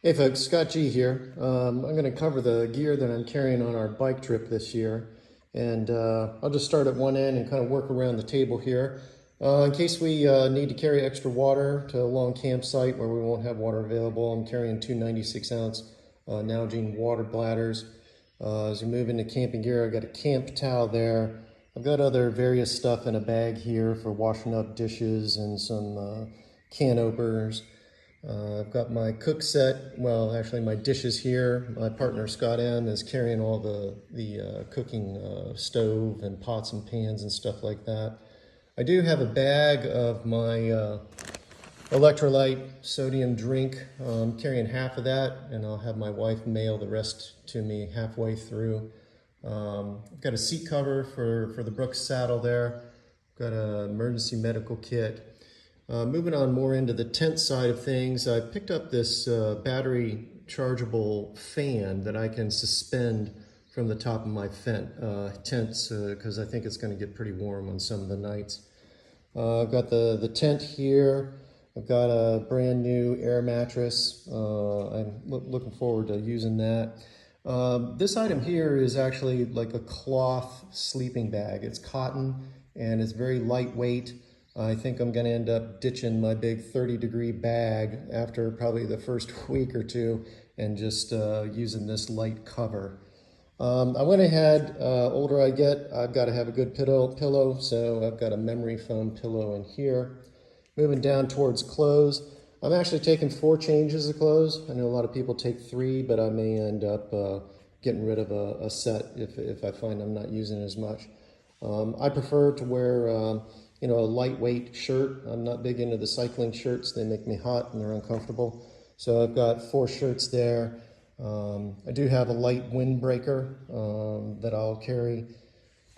Hey folks, Scott G here. I'm going to cover the gear that I'm carrying on our bike trip this year. And I'll just start at one end and kind of work around the table here. In case we need to carry extra water to a long campsite where we won't have water available, I'm carrying two 96-ounce Nalgene water bladders. As we move into camping gear, I've got a camp towel there. I've got other various stuff in a bag here for washing up dishes and some can openers. I've got my cook set, well actually my dishes here. My partner Scott M is carrying all the cooking stove and pots and pans and stuff like that. I do have a bag of my electrolyte sodium drink. I'm carrying half of that and I'll have my wife mail the rest to me halfway through. I've got a seat cover for the Brooks saddle there. I've got an emergency medical kit. Moving on more into the tent side of things, I picked up this battery chargeable fan that I can suspend from the top of my tents because I think it's going to get pretty warm on some of the nights. I've got the tent here. I've got a brand new air mattress. I'm looking forward to using that. This item here is actually like a cloth sleeping bag. It's cotton and it's very lightweight. I think I'm going to end up ditching my big 30-degree bag after probably the first week or two and just using this light cover. I went ahead, older I get, I've got to have a good pillow, so I've got a memory foam pillow in here. Moving down towards clothes, I'm actually taking 4 changes of clothes. I know a lot of people take 3, but I may end up getting rid of a set if I find I'm not using as much. I prefer to wear a lightweight shirt. I'm not big into the cycling shirts. They make me hot and they're uncomfortable. So I've got 4 shirts there. I do have a light windbreaker that I'll carry.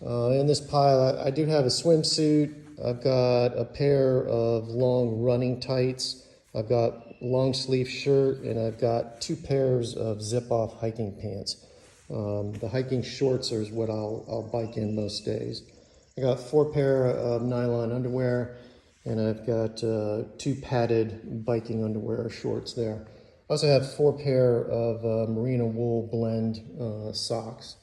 In this pile, I do have a swimsuit. I've got a pair of long running tights. I've got long sleeve shirt, and I've got 2 pairs of zip-off hiking pants. The hiking shorts is what I'll bike in most days. I got 4 pair of nylon underwear, and I've got 2 padded biking underwear shorts there. I also have 4 pair of merino wool blend socks.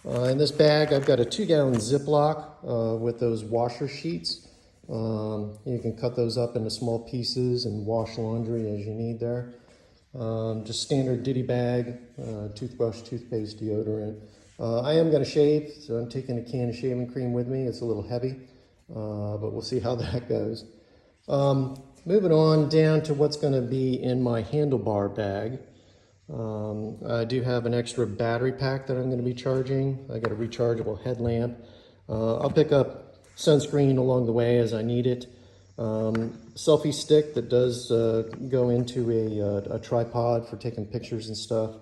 In this bag, I've got a 2-gallon Ziploc with those washer sheets. You can cut those up into small pieces and wash laundry as you need there. Just standard ditty bag, toothbrush, toothpaste, deodorant. I am going to shave, so I'm taking a can of shaving cream with me. It's a little heavy, but we'll see how that goes. Moving on down to what's going to be in my handlebar bag. I do have an extra battery pack that I'm going to be charging. I got a rechargeable headlamp. I'll pick up sunscreen along the way as I need it. Selfie stick that does go into a tripod for taking pictures and stuff.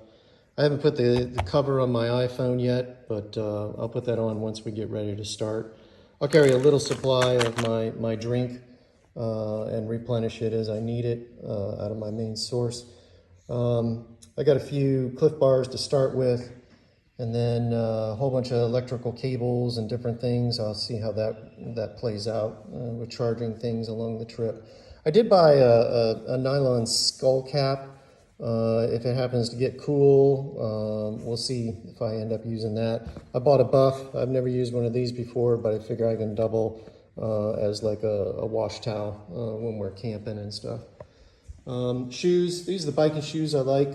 I haven't put the cover on my iPhone yet, but I'll put that on once we get ready to start. I'll carry a little supply of my drink and replenish it as I need it out of my main source. I got a few Cliff Bars to start with, and then a whole bunch of electrical cables and different things. I'll see how that plays out with charging things along the trip. I did buy a nylon skull cap. If it happens to get cool, we'll see if I end up using that. I bought a buff. I've never used one of these before, but I figure I can double as like a wash towel when we're camping and stuff. Shoes, these are the biking shoes I like.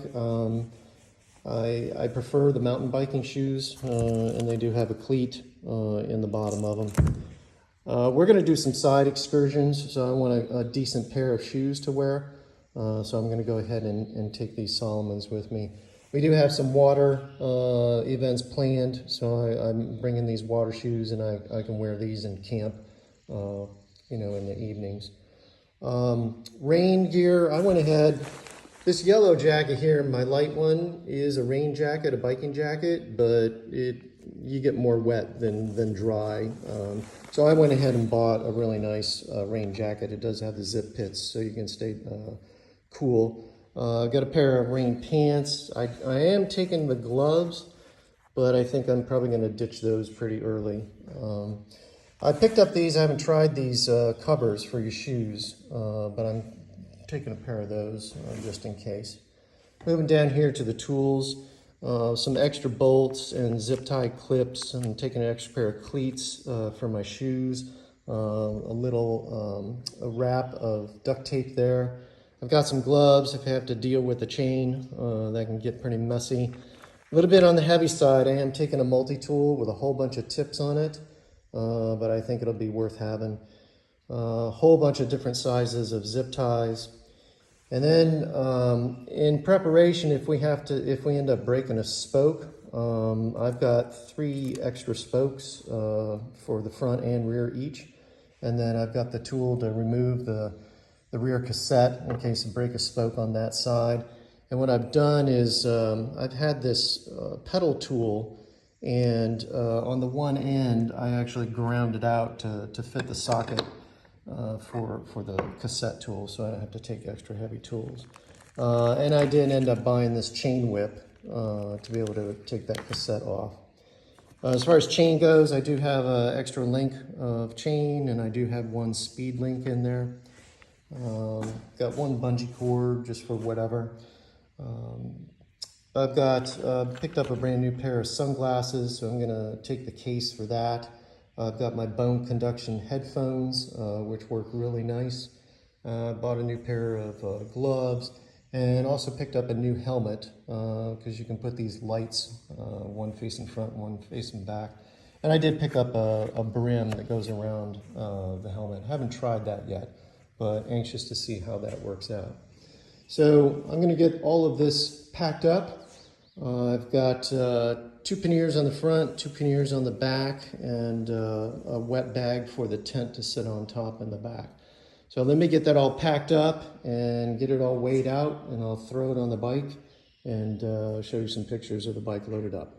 I prefer the mountain biking shoes, and they do have a cleat in the bottom of them. We're going to do some side excursions, so I want a decent pair of shoes to wear. So I'm going to go ahead and take these Salomons with me. We do have some water events planned, so I'm bringing these water shoes, and I can wear these in camp, in the evenings. Rain gear, I went ahead. This yellow jacket here, my light one, is a rain jacket, a biking jacket, but you get more wet than dry. So I went ahead and bought a really nice rain jacket. It does have the zip pits, so you can stay cool. I've got a pair of rain pants. I am taking the gloves, but I think I'm probably going to ditch those pretty early. I picked up these. I haven't tried these covers for your shoes, but I'm taking a pair of those just in case. Moving down here to the tools, some extra bolts and zip tie clips. I'm taking an extra pair of cleats for my shoes, a wrap of duct tape there. I've got some gloves if I have to deal with the chain. That can get pretty messy. A little bit on the heavy side, I am taking a multi-tool with a whole bunch of tips on it, but I think it'll be worth having. A whole bunch of different sizes of zip ties. And then in preparation, if we end up breaking a spoke, I've got 3 extra spokes for the front and rear each. And then I've got the tool to remove the rear cassette in case I break a spoke on that side. And what I've done is I've had this pedal tool, and on the one end, I actually ground it out to fit the socket for the cassette tool, so I don't have to take extra heavy tools. And I did end up buying this chain whip to be able to take that cassette off. As far as chain goes, I do have an extra link of chain, and I do have 1 speed link in there. Got 1 bungee cord just for whatever. I've got picked up a brand new pair of sunglasses, so I'm gonna take the case for that. I've got my bone conduction headphones, which work really nice. Bought a new pair of gloves, and also picked up a new helmet because you can put these lights, one facing front, one facing back. And I did pick up a brim that goes around the helmet. Haven't tried that yet, but anxious to see how that works out. So I'm going to get all of this packed up. I've got 2 panniers on the front, 2 panniers on the back, and a wet bag for the tent to sit on top in the back. So let me get that all packed up and get it all weighed out, and I'll throw it on the bike and show you some pictures of the bike loaded up.